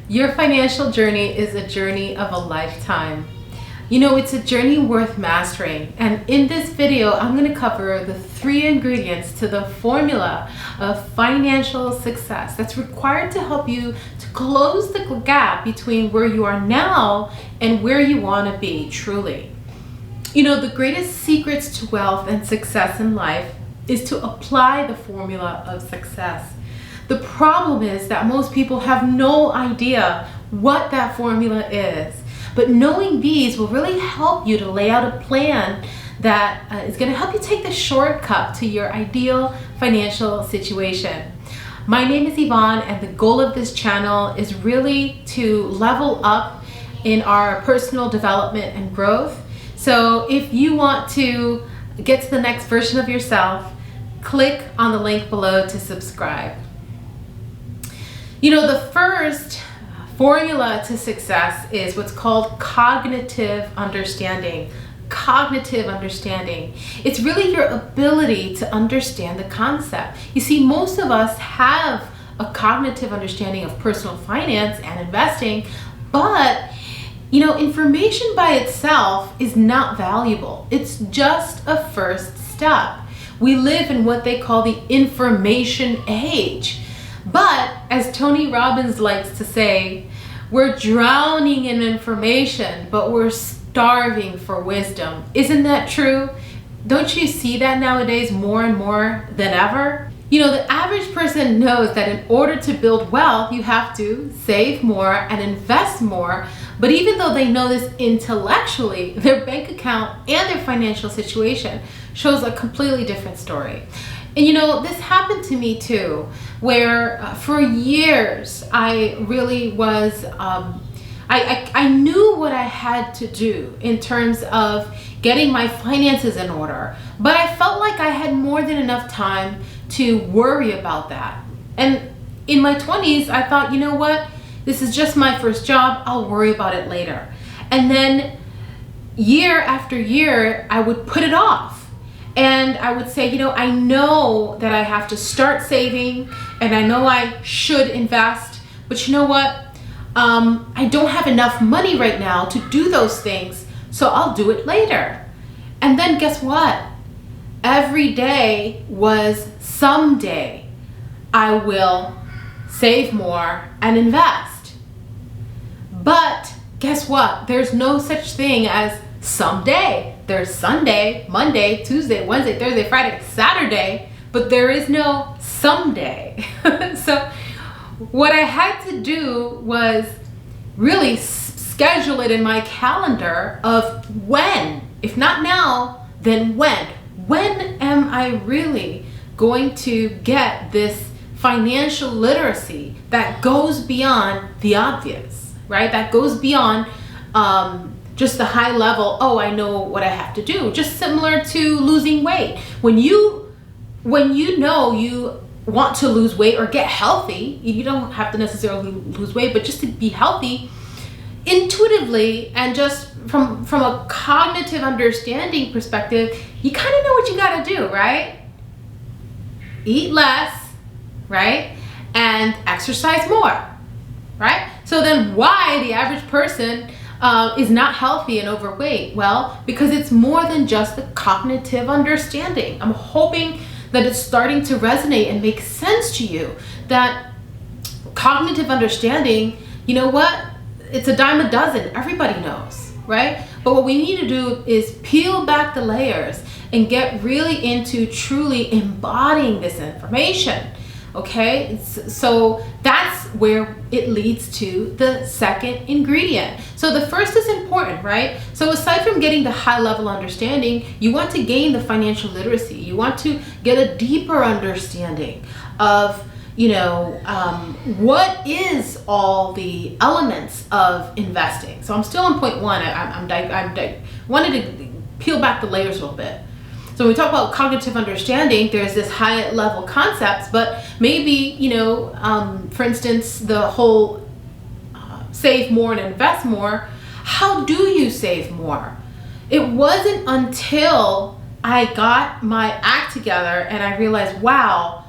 Your financial journey is a journey of a lifetime. You know, it's a journey worth mastering. And in this video, I'm going to cover the 3 ingredients to the formula of financial success that's required to help you to close the gap between where you are now and where you want to be truly. You know, the greatest secrets to wealth and success in life is to apply the formula of success. The problem is that most people have no idea what that formula is. But knowing these will really help you to lay out a plan that is going to help you take the shortcut to your ideal financial situation. My name is Yvonne, and the goal of this channel is really to level up in our personal development and growth. So if you want to get to the next version of yourself, click on the link below to subscribe. You know, the first formula to success is what's called cognitive understanding. Cognitive understanding. It's really your ability to understand the concept. You see, most of us have a cognitive understanding of personal finance and investing, but you know, information by itself is not valuable. It's just a first step. We live in what they call the information age. But as Tony Robbins likes to say, we're drowning in information, but we're starving for wisdom. Isn't that true? Don't you see that nowadays more and more than ever? You know, the average person knows that in order to build wealth, you have to save more and invest more. But even though they know this intellectually, their bank account and their financial situation shows a completely different story. And you know, this happened to me too, where for years I really was, I knew what I had to do in terms of getting my finances in order, but I felt like I had more than enough time to worry about that. And in my 20s, I thought, you know what, this is just my first job, I'll worry about it later. And then year after year, I would put it off. And I would say, you know, I know that I have to start saving and I know I should invest, but you know what? I don't have enough money right now to do those things, so I'll do it later. And then guess what? Every day was someday I will save more and invest. But guess what? There's no such thing as someday. There's Sunday, Monday, Tuesday, Wednesday, Thursday, Friday, Saturday, but there is no someday. So what I had to do was really schedule it in my calendar of when, if not now, then when. When am I really going to get this financial literacy that goes beyond the obvious, right? That goes beyond just the high level, oh, I know what I have to do. Just similar to losing weight. When you know you want to lose weight or get healthy, you don't have to necessarily lose weight, but just to be healthy, intuitively and just from a cognitive understanding perspective, you kind of know what you got to do, right? Eat less, right? And exercise more, right? So then why the average person is not healthy and overweight? Well, because it's more than just the cognitive understanding. I'm hoping that it's starting to resonate and make sense to you that cognitive understanding, you know what? It's a dime a dozen. Everybody knows, right? But what we need to do is peel back the layers and get really into truly embodying this information. Okay, so that's where it leads to the second ingredient. So the first is important, right? So aside from getting the high level understanding, you want to gain the financial literacy. You want to get a deeper understanding of, you know, what is all the elements of investing. So I'm still on point 1. I wanted to peel back the layers a little bit. So when we talk about cognitive understanding, there's this high level concepts, but maybe, you know, for instance, the whole save more and invest more. How do you save more? It wasn't until I got my act together and I realized, wow,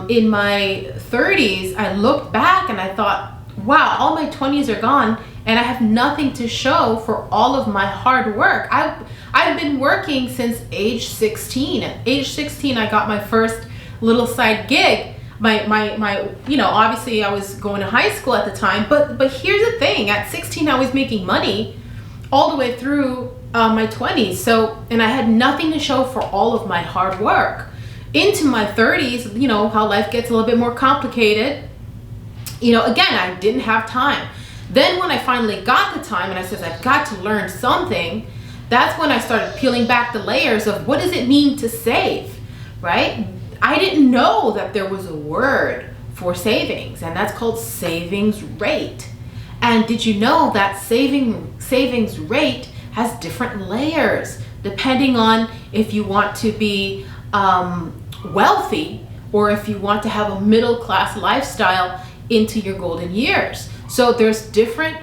in my 30s, I looked back and I thought, wow, all my 20s are gone and I have nothing to show for all of my hard work. I've been working since age 16. At age 16, I got my first little side gig. My you know, obviously I was going to high school at the time, but here's the thing, at 16 I was making money all the way through my 20s. So, and I had nothing to show for all of my hard work. Into my 30s, you know, how life gets a little bit more complicated. You know, again, I didn't have time. Then when I finally got the time and I said, I've got to learn something, that's when I started peeling back the layers of what does it mean to save, right? I didn't know that there was a word for savings, and that's called savings rate. And did you know that savings rate has different layers depending on if you want to be wealthy or if you want to have a middle class lifestyle into your golden years. So there's different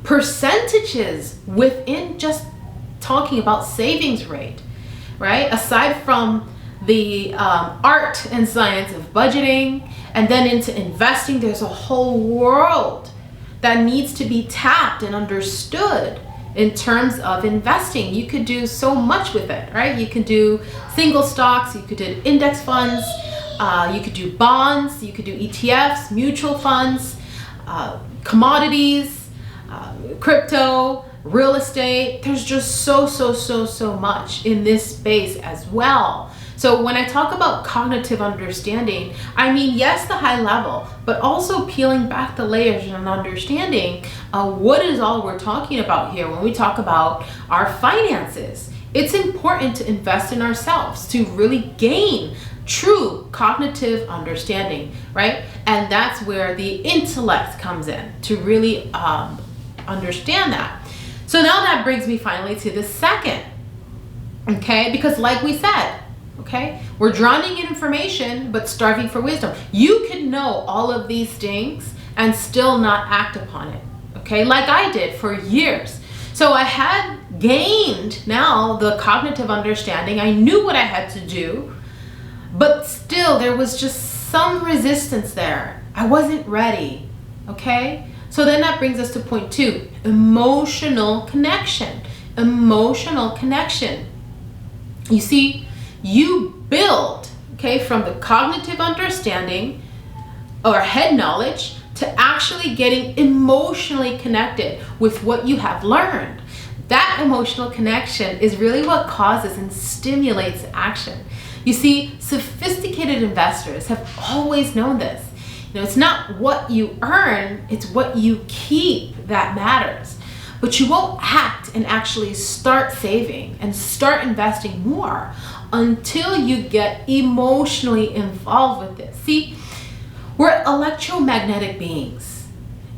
percentages within just talking about savings rate, right? Aside from the art and science of budgeting and then into investing, there's a whole world that needs to be tapped and understood in terms of investing. You could do so much with it, right? You can do single stocks, you could do index funds, you could do bonds, you could do ETFs, mutual funds, commodities, crypto, real estate. There's just so much in this space as well. So when I talk about cognitive understanding, I mean, yes, the high level, but also peeling back the layers and understanding what is all we're talking about here when we talk about our finances. It's important to invest in ourselves to really gain true cognitive understanding, right? And that's where the intellect comes in to really understand that. So now that brings me finally to the second, okay? Because like we said, okay, we're drowning in information but starving for wisdom. You could know all of these things and still not act upon it, okay? Like I did for years. So I had gained now the cognitive understanding. I knew what I had to do, but still there was just some resistance there. I wasn't ready, okay? So then that brings us to point 2, emotional connection. Emotional connection. You see, you build, okay, from the cognitive understanding or head knowledge to actually getting emotionally connected with what you have learned. That emotional connection is really what causes and stimulates action. You see, sophisticated investors have always known this. You know, it's not what you earn, it's what you keep that matters. But you won't act and actually start saving and start investing more until you get emotionally involved with this. See, we're electromagnetic beings,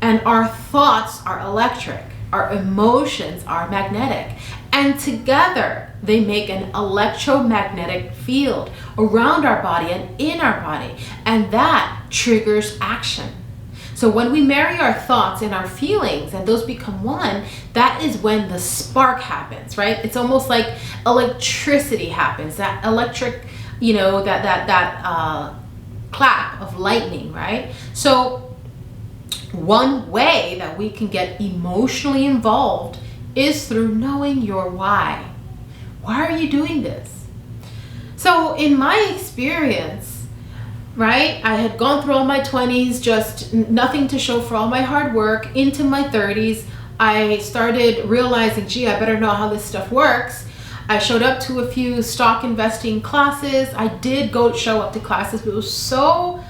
and our thoughts are electric, our emotions are magnetic, and together they make an electromagnetic field around our body and in our body, and that triggers action. So when we marry our thoughts and our feelings and those become one, that is when the spark happens, right? It's almost like electricity happens, that electric, you know, that clap of lightning, right? So one way that we can get emotionally involved is through knowing your why. Why are you doing this? So in my experience, right, I had gone through all my 20s, just nothing to show for all my hard work. Into my 30s, I started realizing, gee, I better know how this stuff works. I showed up to a few stock investing classes. I did show up to classes, but it was so,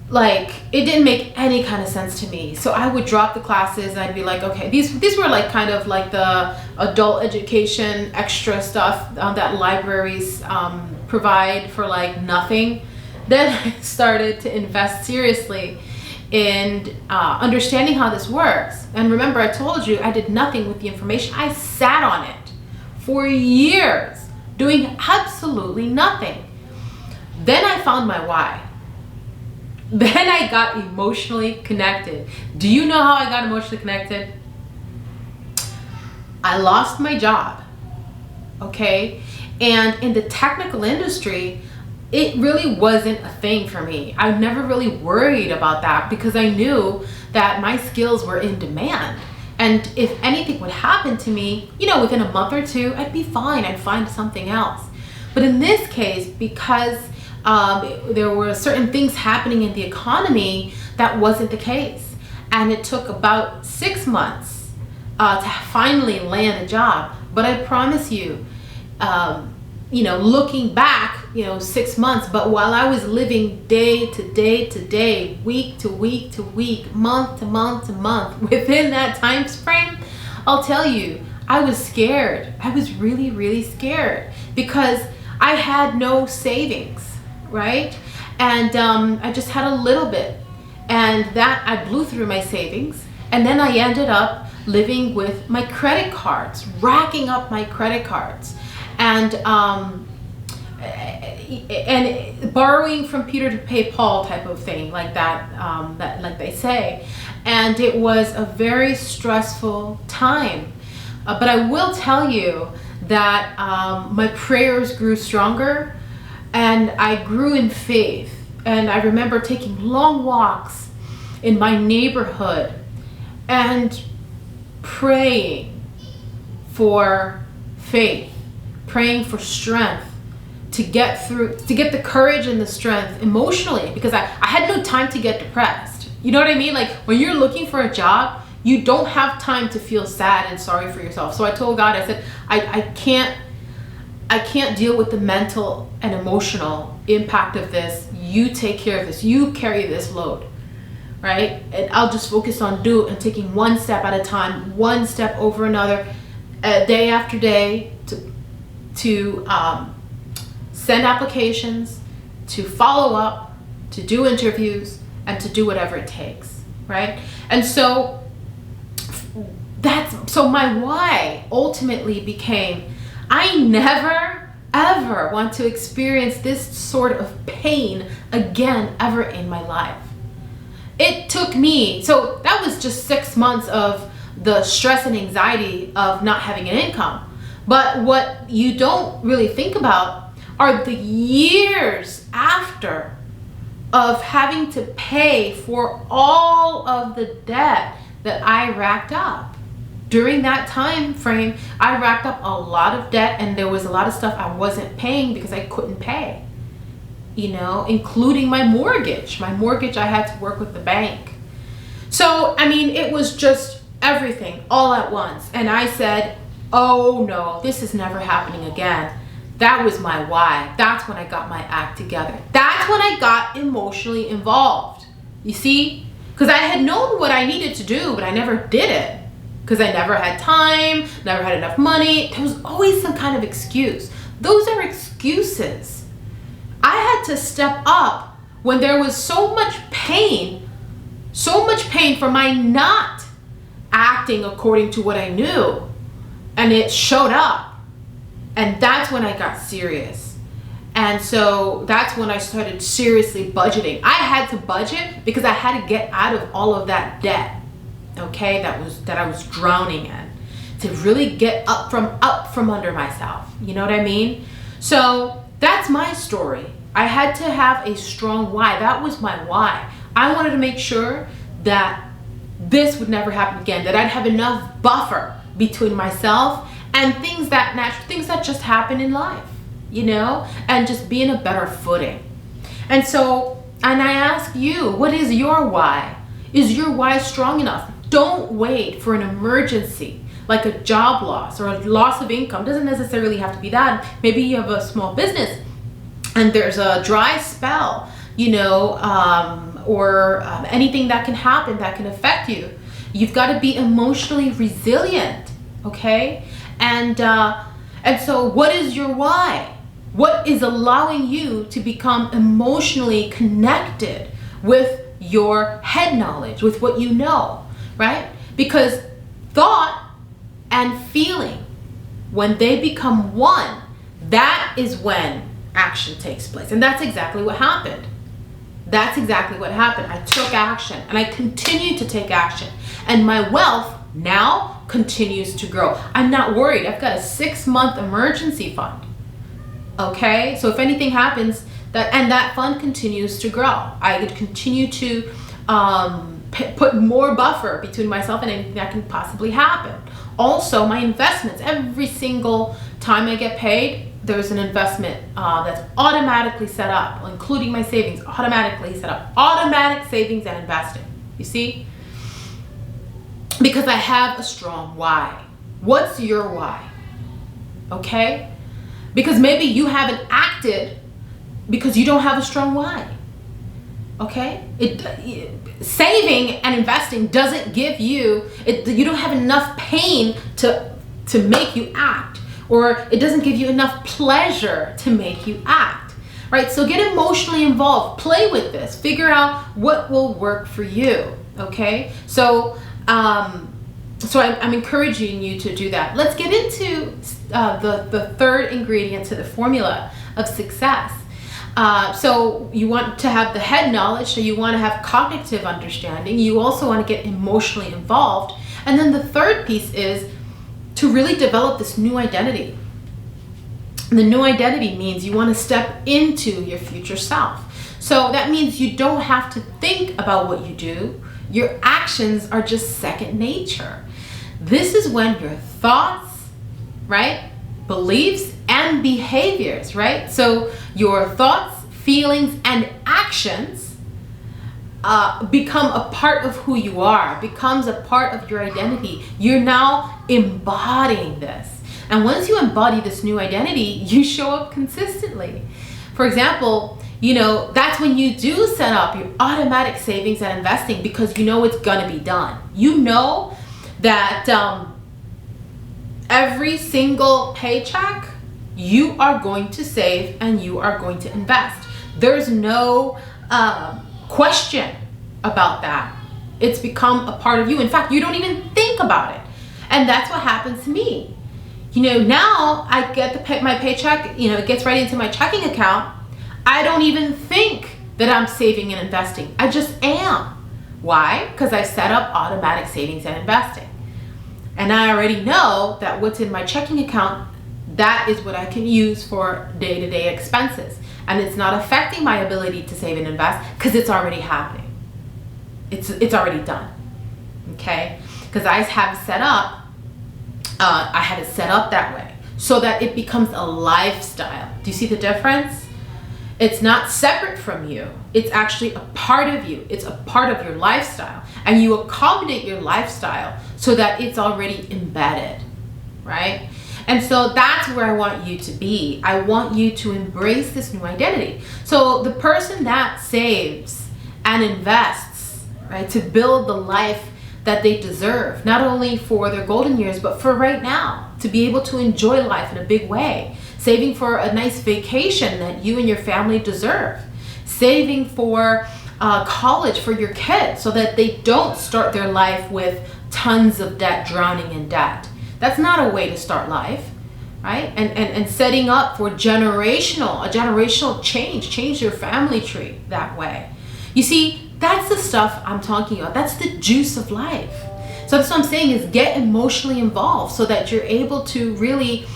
like, it didn't make any kind of sense to me. So I would drop the classes and I'd be like, okay, these were like kind of like the adult education extra stuff that libraries provide for like nothing. Then I started to invest seriously in understanding how this works. And remember, I told you I did nothing with the information. I sat on it for years, doing absolutely nothing. Then I found my why. Then I got emotionally connected. Do you know how I got emotionally connected? I lost my job, okay? And in the technical industry, it really wasn't a thing for me. I never really worried about that because I knew that my skills were in demand. And if anything would happen to me, within a month or two, I'd be fine. I'd find something else. But in this case, because there were certain things happening in the economy, that wasn't the case. And it took about 6 months to finally land a job. But I promise you, looking back, 6 months, but while I was living day to day to day, week to week to week, month to month to month, within that time frame, I'll tell you, I was scared. I was really, really scared because I had no savings, right? And I just had a little bit, and that I blew through my savings, and then I ended up living with my credit cards, racking up my credit cards, and borrowing from Peter to pay Paul type of thing, like that, like they say. And it was a very stressful time. But I will tell you that my prayers grew stronger, and I grew in faith. And I remember taking long walks in my neighborhood and praying for faith, praying for strength to get through, to get the courage and the strength emotionally, because I had no time to get depressed. You know what I mean? Like when you're looking for a job, you don't have time to feel sad and sorry for yourself. So I told God, I said, I can't deal with the mental and emotional impact of this. You take care of this. You carry this load, right? And I'll just focus on taking one step at a time, one step over another, day after day, to send applications, to follow up, to do interviews, and to do whatever it takes, right? And so so my why ultimately became, I never ever want to experience this sort of pain again ever in my life. It took me, so that was just 6 months of the stress and anxiety of not having an income. But what you don't really think about are the years after of having to pay for all of the debt that I racked up. During that time frame, I racked up a lot of debt, and there was a lot of stuff I wasn't paying because I couldn't pay, including my mortgage. My mortgage, I had to work with the bank. So, I mean, it was just everything all at once. And I said, oh no, this is never happening again. That was my why. That's when I got my act together. That's when I got emotionally involved. You see? Because I had known what I needed to do, but I never did it. Because I never had time, never had enough money. There was always some kind of excuse. Those are excuses. I had to step up when there was so much pain for my not acting according to what I knew. And it showed up. And that's when I got serious. And so that's when I started seriously budgeting. I had to budget because I had to get out of all of that debt, okay, that I was drowning in, to really get up from under myself. You know what I mean? So that's my story. I had to have a strong why. That was my why. I wanted to make sure that this would never happen again, that I'd have enough buffer between myself and things that just happen in life, and just be in a better footing. And I ask you, what is your why? Is your why strong enough? Don't wait for an emergency like a job loss or a loss of income. Doesn't necessarily have to be that. Maybe you have a small business and there's a dry spell, or anything that can happen that can affect you. You've got to be emotionally resilient, okay? And so what is your why? What is allowing you to become emotionally connected with your head knowledge, with what you know, right? Because thought and feeling, when they become one, that is when action takes place. And that's exactly what happened. That's exactly what happened. I took action, and I continue to take action. And my wealth now continues to grow. I'm not worried. I've got a 6-month emergency fund. Okay? So if anything happens, and that fund continues to grow. I could continue to put more buffer between myself and anything that can possibly happen. Also, my investments, every single time I get paid, there's an investment that's automatically set up, including my savings, automatically set up. Automatic savings and investing, you see? Because I have a strong why. What's your why? Okay? Because maybe you haven't acted because you don't have a strong why. Okay? Saving and investing doesn't give you, you don't have enough pain to make you act, or it doesn't give you enough pleasure to make you act, right? So get emotionally involved, play with this, figure out what will work for you, okay? So I'm encouraging you to do that. Let's get into the third ingredient to the formula of success. So you want to have the head knowledge, so you want to have cognitive understanding. You also want to get emotionally involved. And then the third piece is to really develop this new identity. And the new identity means you want to step into your future self. So that means you don't have to think about what you do. Your actions are just second nature. This is when your thoughts, right, beliefs, and behaviors, right? So your thoughts, feelings, and actions become a part of who you are, becomes a part of your identity. You're now embodying this. And once you embody this new identity, you show up consistently. For example, that's when you do set up your automatic savings and investing, because you know it's gonna be done. You know that every single paycheck, you are going to save and you are going to invest. There's no question about that. It's become a part of you. In fact, you don't even think about it. And that's what happens to me. Now I get my paycheck, it gets right into my checking account. I don't even think that I'm saving and investing. I just am. Why? Because I set up automatic savings and investing. And I already know that what's in my checking account, that is what I can use for day-to-day expenses. And it's not affecting my ability to save and invest because it's already happening. It's already done, okay? Because I have set up, I had it set up that way so that it becomes a lifestyle. Do you see the difference? It's not separate from you. It's actually a part of you. It's a part of your lifestyle. And you accommodate your lifestyle so that it's already embedded, right? And so that's where I want you to be. I want you to embrace this new identity. So the person that saves and invests, right, to build the life that they deserve, not only for their golden years, but for right now, to be able to enjoy life in a big way, saving for a nice vacation that you and your family deserve, saving for college for your kids so that they don't start their life with tons of debt, drowning in debt. That's not a way to start life, right? And setting up for a generational change your family tree that way. You see, that's the stuff I'm talking about. That's the juice of life. So that's what I'm saying is get emotionally involved so that you're able to really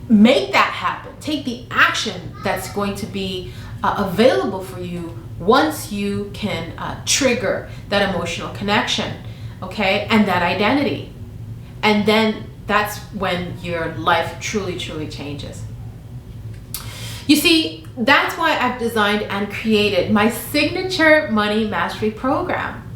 make that happen. Take the action that's going to be available for you once you can trigger that emotional connection, okay, and that identity. And then that's when your life truly, truly changes. You see, that's why I've designed and created my signature money mastery program.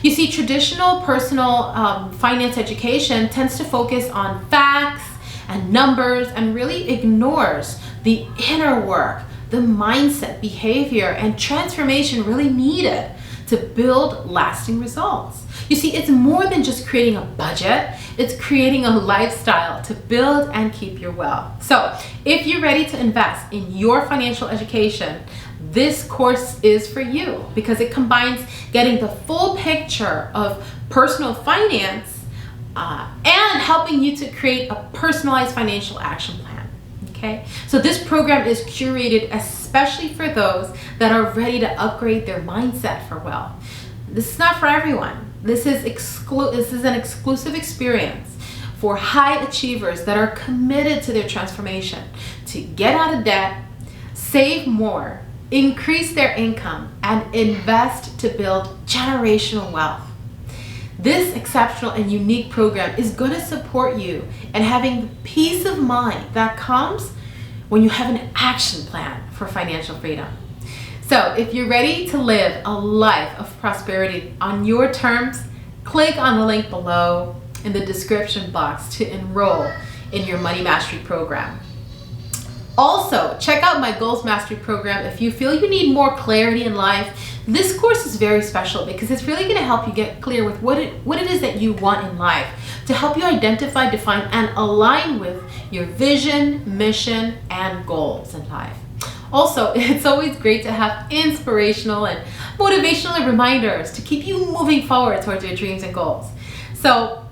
You see, traditional personal finance education tends to focus on facts and numbers and really ignores the inner work, the mindset, behavior, and transformation really needed to build lasting results. You see, it's more than just creating a budget. It's creating a lifestyle to build and keep your wealth. So if you're ready to invest in your financial education, this course is for you because it combines getting the full picture of personal finance and helping you to create a personalized financial action plan. Okay, so this program is curated especially for those that are ready to upgrade their mindset for wealth. This is not for everyone. This is an exclusive experience for high achievers that are committed to their transformation, to get out of debt, save more, increase their income, and invest to build generational wealth. This exceptional and unique program is going to support you in having the peace of mind that comes when you have an action plan for financial freedom. So if you're ready to live a life of prosperity on your terms, click on the link below in the description box to enroll in your Money Mastery program. Also, check out my Goals Mastery program if you feel you need more clarity in life. This course is very special because it's really going to help you get clear with what it is that you want in life, to help you identify, define, and align with your vision, mission, and goals in life. Also, it's always great to have inspirational and motivational reminders to keep you moving forward towards your dreams and goals. So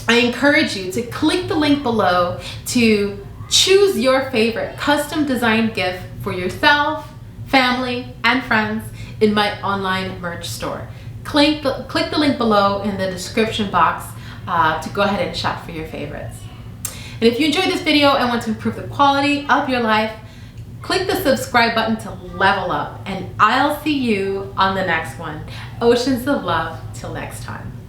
I encourage you to click the link below to choose your favorite custom designed gift for yourself, family, and friends in my online merch store. Click the link below in the description box to go ahead and shop for your favorites. And if you enjoyed this video and want to improve the quality of your life, click the subscribe button to level up, and I'll see you on the next one. Oceans of love till next time.